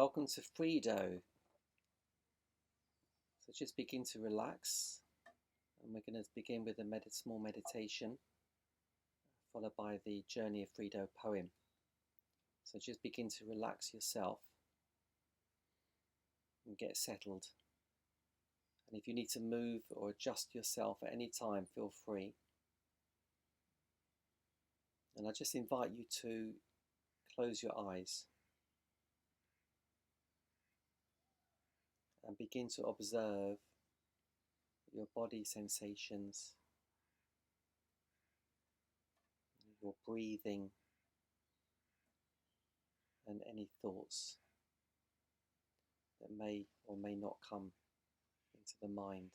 Welcome to Frido. So just begin to relax, and we're going to begin with a small meditation followed by the Journey of Frido poem. So just begin to relax yourself and get settled. And if you need to move or adjust yourself at any time, feel free. And I just invite you to close your eyes and begin to observe your body sensations, your breathing, and any thoughts that may or may not come into the mind.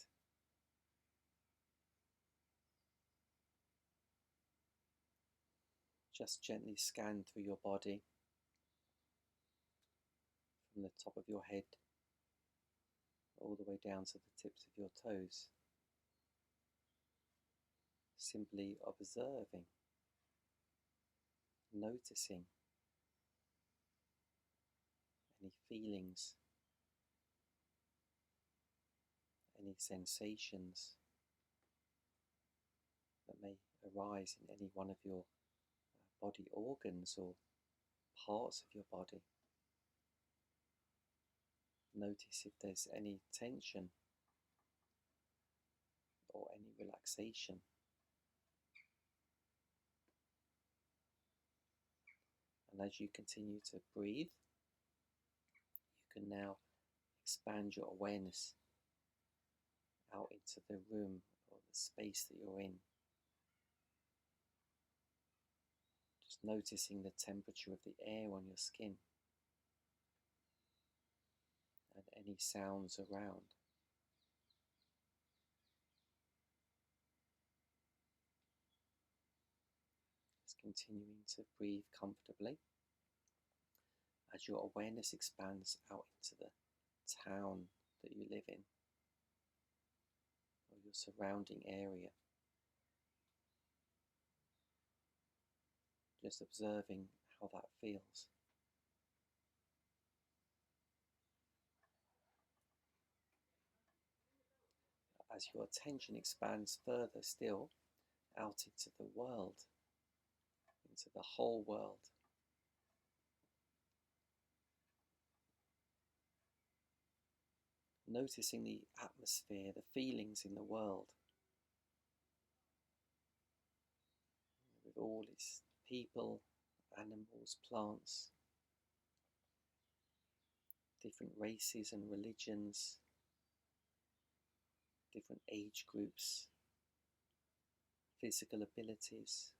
Just gently scan through your body from the top of your head all the way down to the tips of your toes. Simply observing, noticing any feelings, any sensations that may arise in any one of your body organs or parts of your body. Notice if there's any tension or any relaxation. And as you continue to breathe, you can now expand your awareness out into the room or the space that you're in. Just noticing the temperature of the air on your skin and any sounds around. Just continuing to breathe comfortably as your awareness expands out into the town that you live in or your surrounding area. Just observing how that feels. As your attention expands further still out into the world, into the whole world, noticing the atmosphere, the feelings in the world, with all its people, animals, plants, different races and religions, different age groups, physical abilities,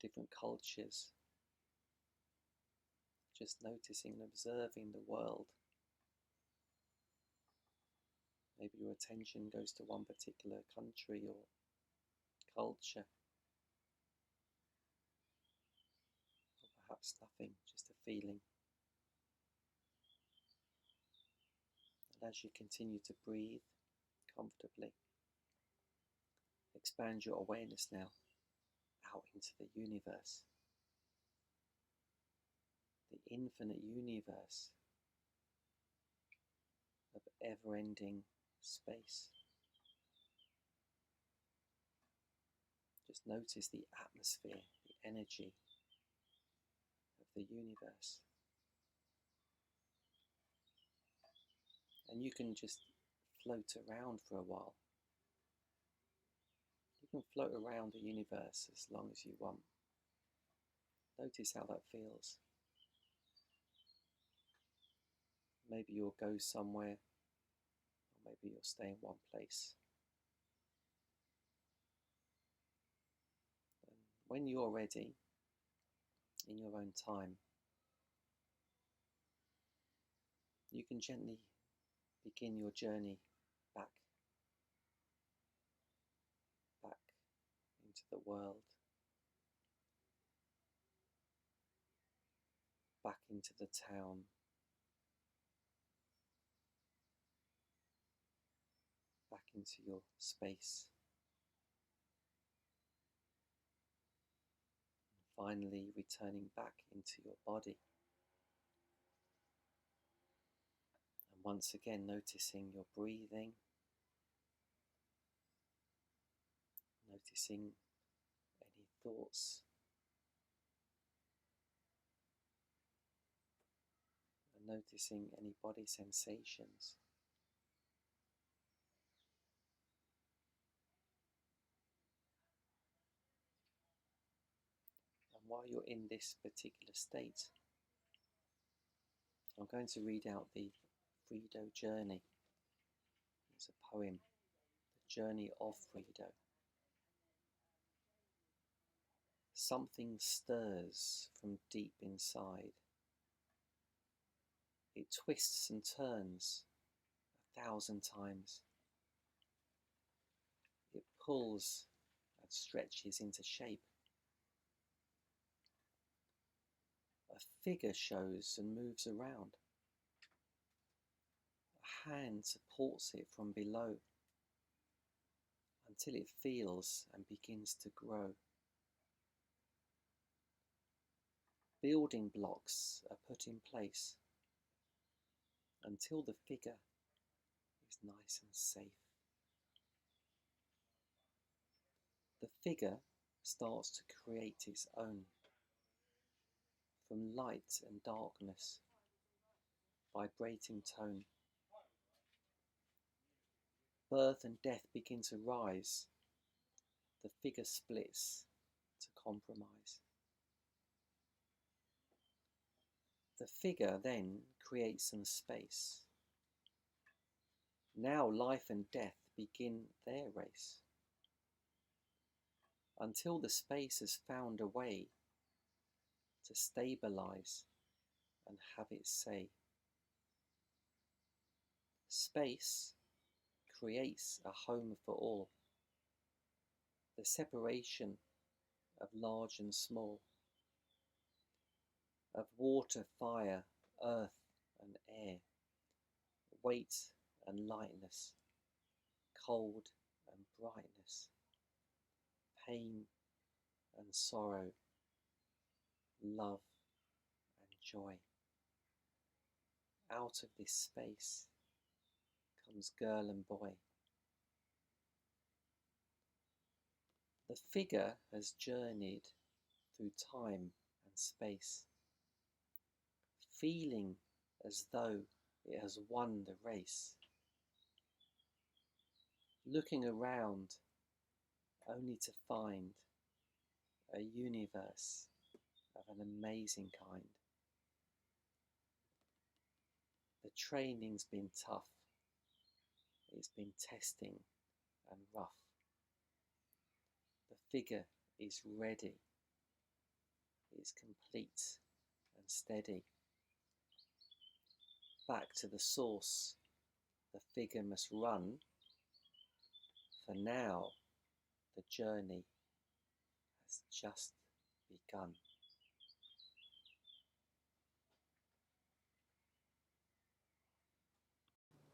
different cultures. Just noticing and observing the world. Maybe your attention goes to one particular country or culture, or perhaps nothing, just a feeling. And as you continue to breathe comfortably, expand your awareness now out into the universe, the infinite universe of ever-ending space. Just notice the atmosphere, the energy of the universe. And you can just float around for a while. You can float around the universe as long as you want. Notice how that feels. Maybe you'll go somewhere, or maybe you'll stay in one place. And when you're ready, in your own time, you can gently begin your journey back into the world, back into the town, back into your space, and finally returning back into your body. once again noticing your breathing, noticing any thoughts, and noticing any body sensations. And while you're in this particular state, I'm going to read out the Friedo Journey. It's a poem, The Journey of Friedo. Something stirs from deep inside. It twists and turns 1,000 times. It pulls and stretches into shape. A figure shows and moves around. A hand supports it from below until it feels and begins to grow. Building blocks are put in place until the figure is nice and safe. The figure starts to create its own, from light and darkness, vibrating tone. Birth and death begin to rise. The figure splits to compromise. The figure then creates some space. Now life and death begin their race, until the space has found a way to stabilize and have its say. Space creates a home for all. The separation of large and small, of water, fire, earth and air, weight and lightness, cold and brightness, pain and sorrow, love and joy. Out of this space comes girl and boy. The figure has journeyed through time and space, feeling as though it has won the race, looking around only to find a universe of an amazing kind. The training's been tough, it's been testing and rough. The figure is ready, it's complete and steady. Back to the source, the figure must run, for now the journey has just begun.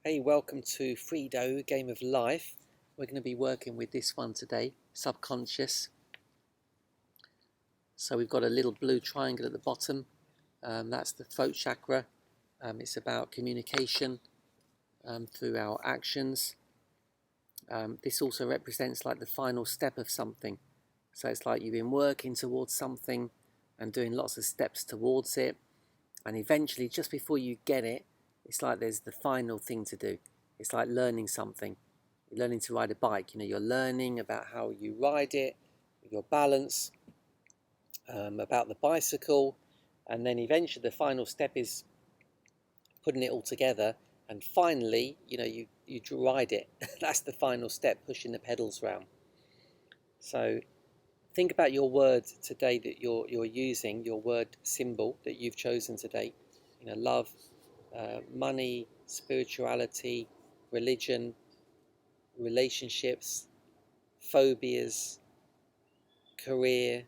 Hey, welcome to Friedo, Game of Life. We're going to be working with this one today, subconscious. So we've got a little blue triangle at the bottom. That's the throat chakra. It's about communication through our actions. This also represents like the final step of something. So it's like you've been working towards something and doing lots of steps towards it. And eventually, just before you get it, it's like there's the final thing to do. It's like learning something. You're learning to ride a bike. You know, you're learning about how you ride it, your balance, about the bicycle. And then eventually the final step is putting it all together. And finally, you know, you ride it. That's the final step, pushing the pedals round. So think about your word today that you're using, your word symbol that you've chosen today. You know, love, money, spirituality, religion, relationships, phobias, career,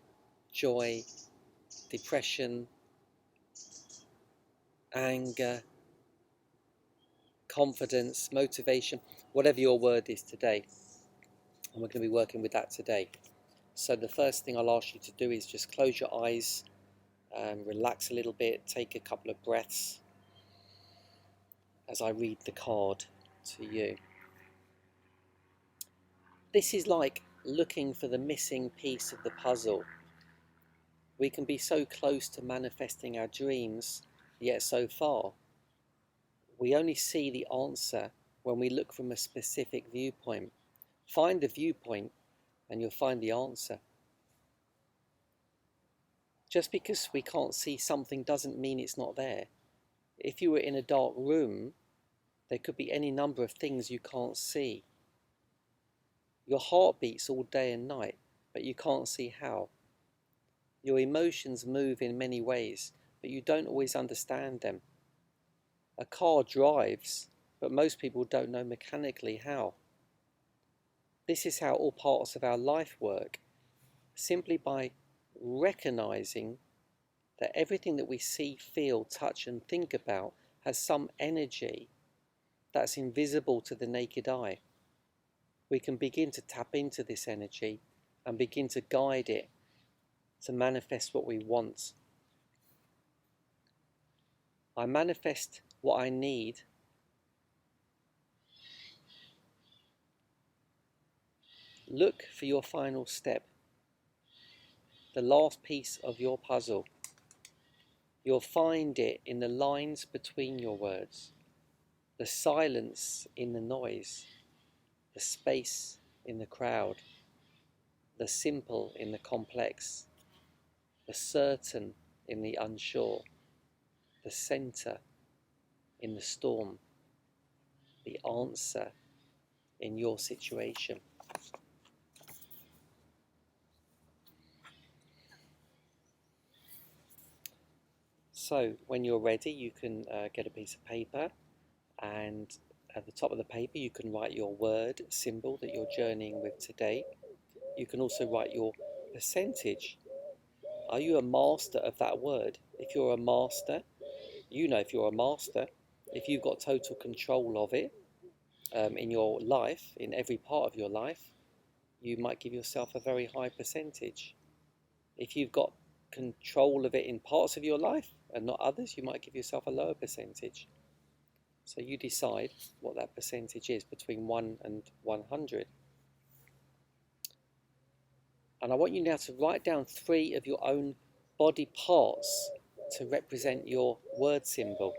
joy, depression, anger, confidence, motivation, whatever your word is today. And we're going to be working with that today. So the first thing I'll ask you to do is just close your eyes, relax a little bit, take a couple of breaths. as I read the card to you. This is like looking for the missing piece of the puzzle. We can be so close to manifesting our dreams, yet so far. We only see the answer when we look from a specific viewpoint. Find the viewpoint and you'll find the answer. Just because we can't see something doesn't mean it's not there. If you were in a dark room, there could be any number of things you can't see. Your heart beats all day and night, but you can't see how. Your emotions move in many ways, but you don't always understand them. A car drives, but most people don't know mechanically how. This is how all parts of our life work, simply by recognizing that everything that we see, feel, touch and think about has some energy that's invisible to the naked eye. We can begin to tap into this energy and begin to guide it to manifest what we want. I manifest what I need. Look for your final step, the last piece of your puzzle. You'll find it in the lines between your words, the silence in the noise, the space in the crowd, the simple in the complex, the certain in the unsure, the center in the storm, the answer in your situation. So when you're ready, you can get a piece of paper, and at the top of the paper you can write your word symbol that you're journeying with today. You can also write your percentage. Are you a master of that word? If you're a master, you know if you're a master, if you've got total control of it in your life, in every part of your life, you might give yourself a very high percentage. If you've got control of it in parts of your life and not others, you might give yourself a lower percentage. So you decide what that percentage is between 1 and 100. And I want you now to write down 3 of your own body parts to represent your word symbol.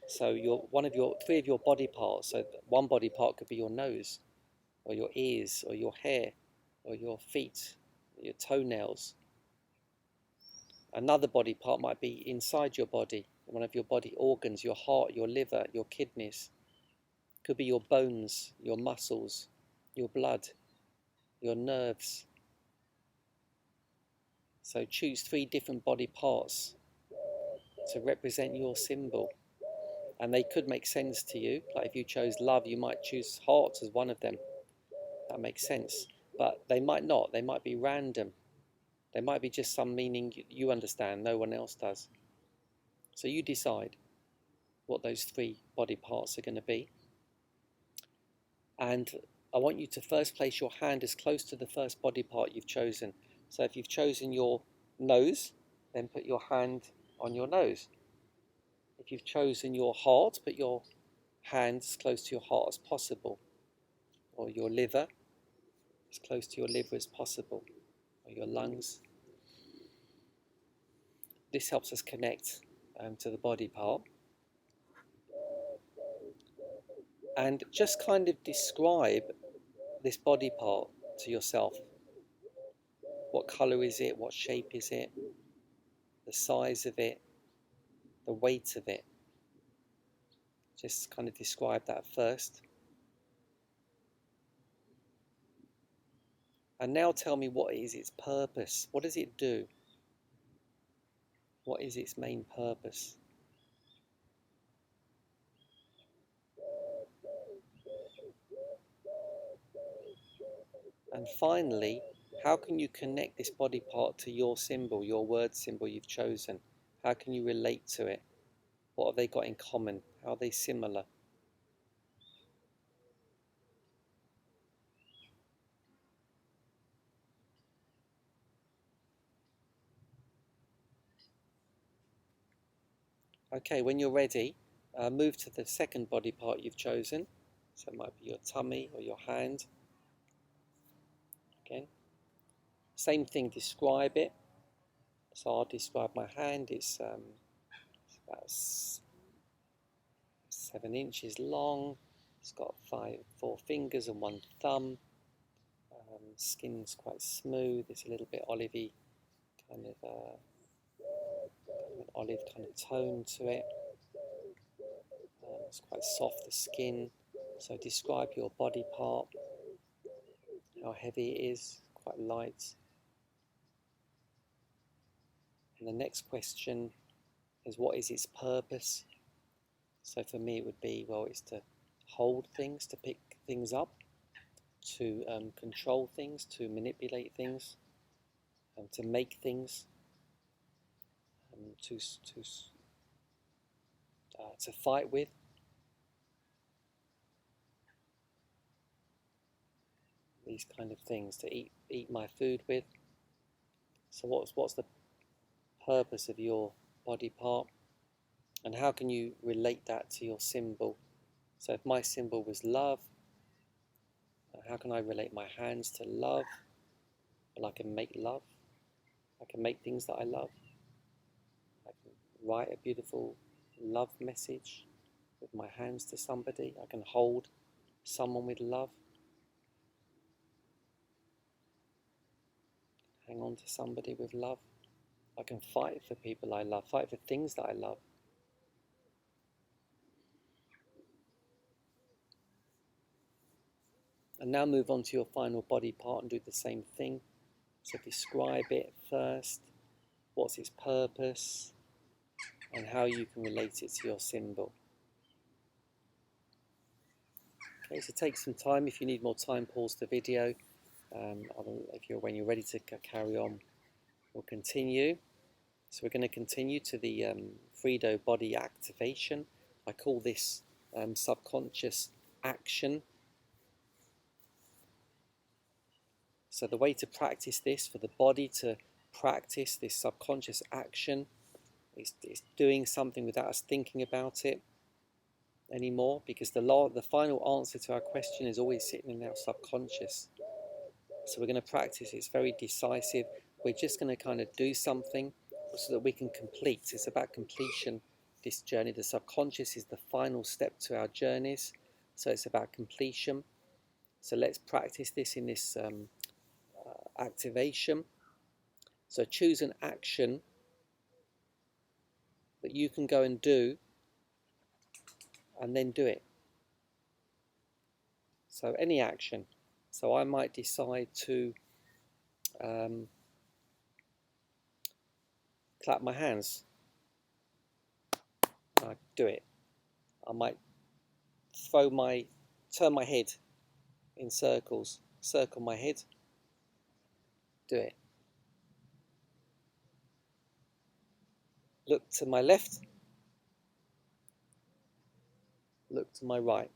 So 3 of your body parts. So one body part could be your nose, or your ears, or your hair, or your feet, or your toenails. Another body part might be inside your body, one of your body organs, your heart, your liver, your kidneys. Could be your bones, your muscles, your blood, your nerves. So choose 3 different body parts to represent your symbol. And they could make sense to you. Like if you chose love, you might choose heart as one of them. That makes sense. But they might not. They might be random. They might be just some meaning you understand, no one else does. So you decide what those 3 body parts are going to be. And I want you to first place your hand as close to the first body part you've chosen. So if you've chosen your nose, then put your hand on your nose. If you've chosen your heart, put your hand as close to your heart as possible. Or your liver, as close to your liver as possible. Or your lungs. This helps us connect to the body part. And just kind of describe this body part to yourself. What colour is it? What shape is it? The size of it? The weight of it? Just kind of describe that first. And now tell me, what is its purpose? What does it do? What is its main purpose? And finally, how can you connect this body part to your symbol, your word symbol you've chosen? How can you relate to it? What have they got in common? How are they similar? Okay, when you're ready, Move to the second body part you've chosen. So it might be your tummy or your hand. Again, same thing, describe it. So I'll describe my hand. It's about 7 inches long. It's got 4 fingers and 1 thumb. Skin's quite smooth. It's a little bit olivey, kind of an olive kind of tone to it. It's quite soft, the skin. So describe your body part, how heavy it is, quite light. And the next question is, what is its purpose? So for me it would be, well, it's to hold things, to pick things up, to control things, to manipulate things, to make things, to fight with. These kind of things, to eat my food with. So what's the purpose of your body part, and how can you relate that to your symbol? So if my symbol was love, how can I relate my hands to love? Well, I can make love. I can make things that I love. I can write a beautiful love message with my hands to somebody. I can hold someone with love. Hang on to somebody with love. I can fight for people I love, fight for things that I love. And now move on to your final body part and do the same thing. So describe it first, what's its purpose, and how you can relate it to your symbol. Okay, so take some time. If you need more time, pause the video. When you're ready to carry on, we'll continue. So we're going to continue to the Frito body activation. I call this subconscious action. So the way to practice this, for the body to practice this subconscious action, is doing something without us thinking about it anymore, because the final answer to our question is always sitting in our subconscious. So we're going to practice. It's very decisive. We're just going to kind of do something so that we can complete. It's about completion, this journey. The subconscious is the final step to our journeys. So it's about completion. So let's practice this in this activation. So choose an action that you can go and do, and then do it. So any action. So I might decide to clap my hands. I do it. I might turn my head in circles, circle my head, do it. Look to my left, look to my right.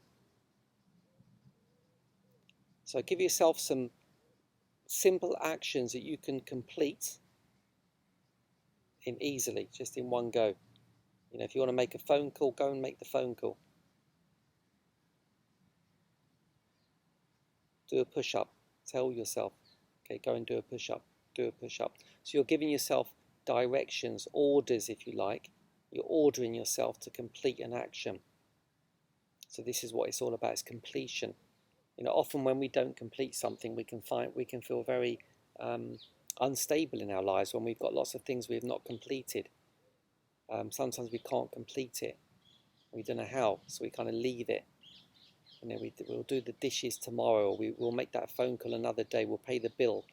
So give yourself some simple actions that you can complete easily, just in one go. You know, if you want to make a phone call, go and make the phone call. Do a push-up. Tell yourself, okay, go and do a push-up. Do a push-up. So you're giving yourself directions, orders, if you like. You're ordering yourself to complete an action. So this is what it's all about, is completion. You know, often when we don't complete something, we can feel very unstable in our lives when we've got lots of things we've not completed. Sometimes we can't complete it. We don't know how, so we kind of leave it. You know, we'll do the dishes tomorrow, or we'll make that phone call another day. We'll pay the bill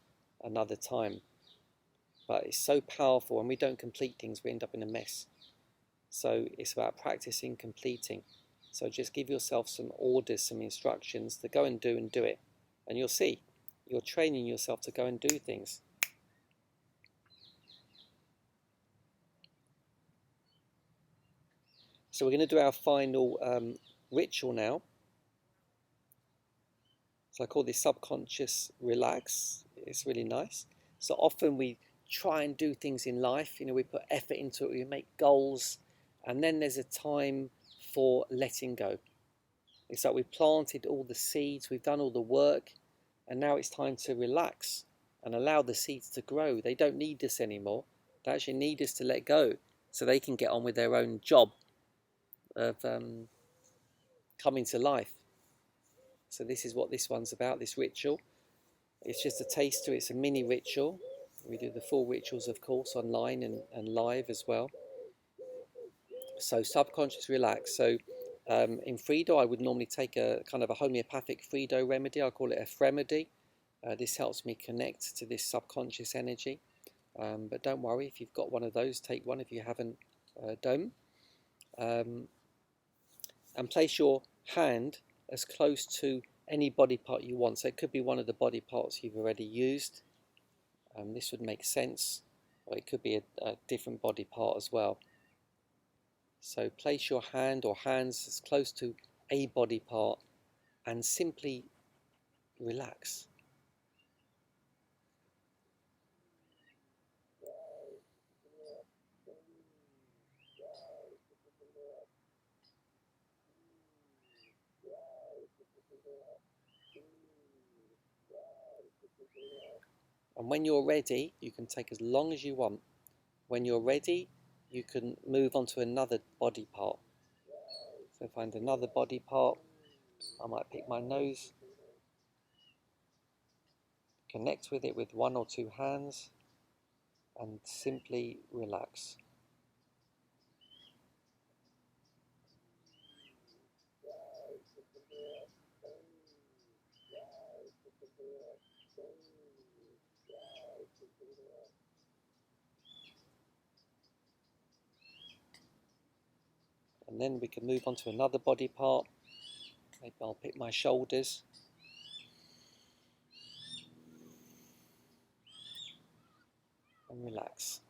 another time. But it's so powerful. When we don't complete things, we end up in a mess. So it's about practicing completing. So just give yourself some orders, some instructions to go and do it. And you'll see, you're training yourself to go and do things. So we're going to do our final ritual now. So I call this subconscious relax. It's really nice. So often we try and do things in life. You know, we put effort into it, we make goals, and then there's a time for letting go. It's like we've planted all the seeds, we've done all the work, and now it's time to relax and allow the seeds to grow. They don't need us anymore. They actually need us to let go so they can get on with their own job of coming to life. So this is what this one's about, this ritual. It's just a taster, it's a mini ritual. We do the full rituals, of course, online and live as well. So subconscious relax. So in Frido, I would normally take a kind of a homeopathic Frido remedy. I call it a Fremedy. This helps me connect to this subconscious energy. But don't worry, if you've got one of those, take one. If you haven't, don't. And place your hand as close to any body part you want. So it could be one of the body parts you've already used. This would make sense. Or it could be a different body part as well. So place your hand or hands as close to a body part and simply relax. And when you're ready, you can take as long as you want. When you're ready, you can move on to another body part. So find another body part. I might pick my nose, connect with it with one or two hands, and simply relax. And then we can move on to another body part. Maybe I'll pick my shoulders. And relax.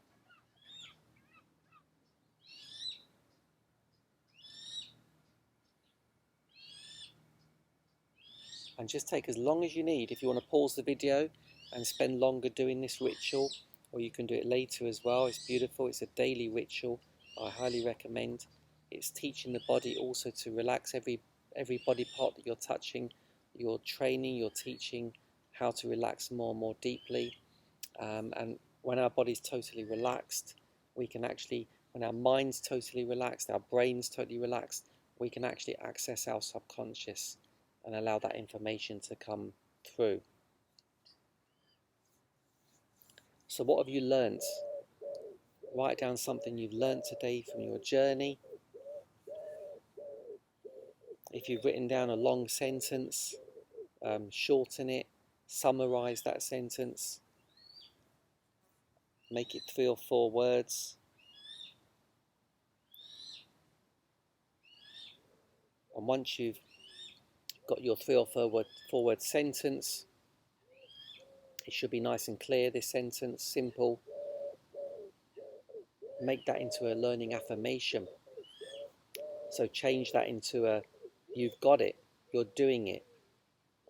And just take as long as you need. If you want to pause the video and spend longer doing this ritual, or you can do it later as well. It's beautiful. It's a daily ritual. I highly recommend. It's teaching the body also to relax every body part that you're touching. You're training, you're teaching how to relax more and more deeply. And when our body's totally relaxed, we can actually, when our mind's totally relaxed, our brain's totally relaxed, we can actually access our subconscious and allow that information to come through. So what have you learnt? Write down something you've learnt today from your journey. If you've written down a long sentence, shorten it, summarize that sentence, make it 3 or 4 words. And once you've got your 3 or 4 word sentence, it should be nice and clear, this sentence, simple. Make that into a learning affirmation. So change that into a, you've got it, you're doing it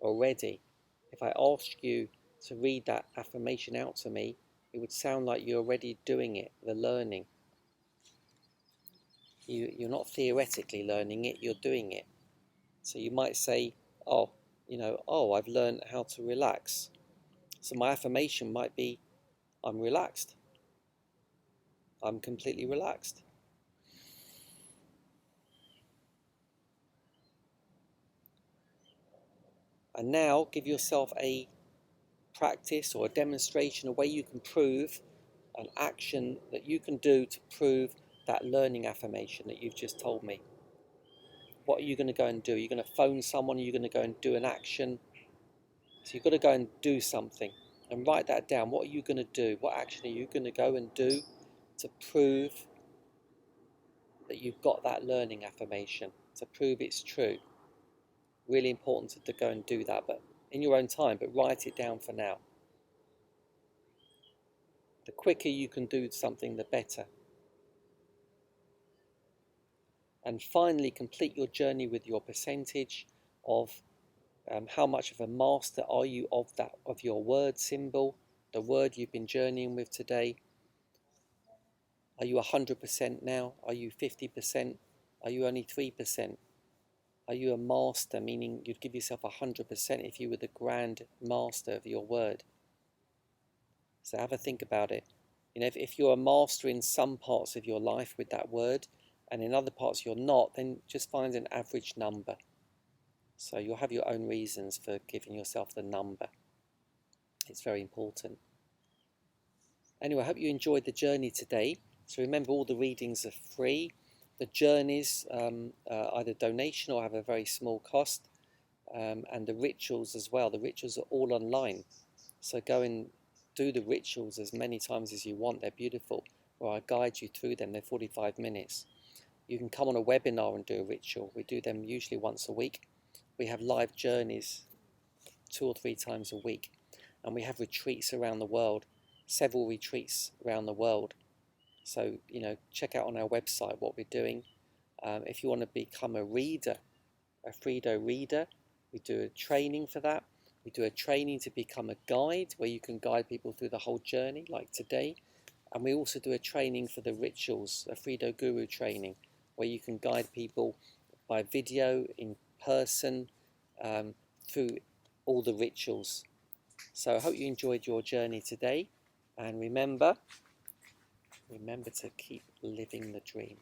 already. If I asked you to read that affirmation out to me, it would sound like you're already doing it, the learning. You're not theoretically learning it, you're doing it. So you might say, I've learned how to relax. So my affirmation might be, I'm relaxed. I'm completely relaxed. And now give yourself a practice or a demonstration, a way you can prove an action that you can do to prove that learning affirmation that you've just told me. What are you going to go and do? Are you going to phone someone? Are you going to go and do an action? So you've got to go and do something and write that down. What are you going to do? What action are you going to go and do to prove that you've got that learning affirmation, to prove it's true? Really important to go and do that, but in your own time, but write it down for now. The quicker you can do something, the better. And finally, complete your journey with your percentage of how much of a master are you of your word symbol, the word you've been journeying with today. Are you 100% now? Are you 50%? Are you only 3%? Are you a master, meaning you'd give yourself 100% if you were the grand master of your word? So have a think about it. You know, if you're a master in some parts of your life with that word, and in other parts you're not, then just find an average number. So you'll have your own reasons for giving yourself the number. It's very important. Anyway, I hope you enjoyed the journey today. So remember, all the readings are free. The journeys, either donation or have a very small cost. And the rituals as well. The rituals are all online. So go and do the rituals as many times as you want. They're beautiful. Or I guide you through them. They're 45 minutes. You can come on a webinar and do a ritual. We do them usually once a week. We have live journeys 2 or 3 times a week. And we have retreats around the world. Several retreats around the world. So, you know, check out on our website what we're doing. If you want to become a reader, a Frito reader, we do a training for that. We do a training to become a guide where you can guide people through the whole journey, like today. And we also do a training for the rituals, a Frito Guru training, where you can guide people by video, in person, through all the rituals. So I hope you enjoyed your journey today. And remember to keep living the dream.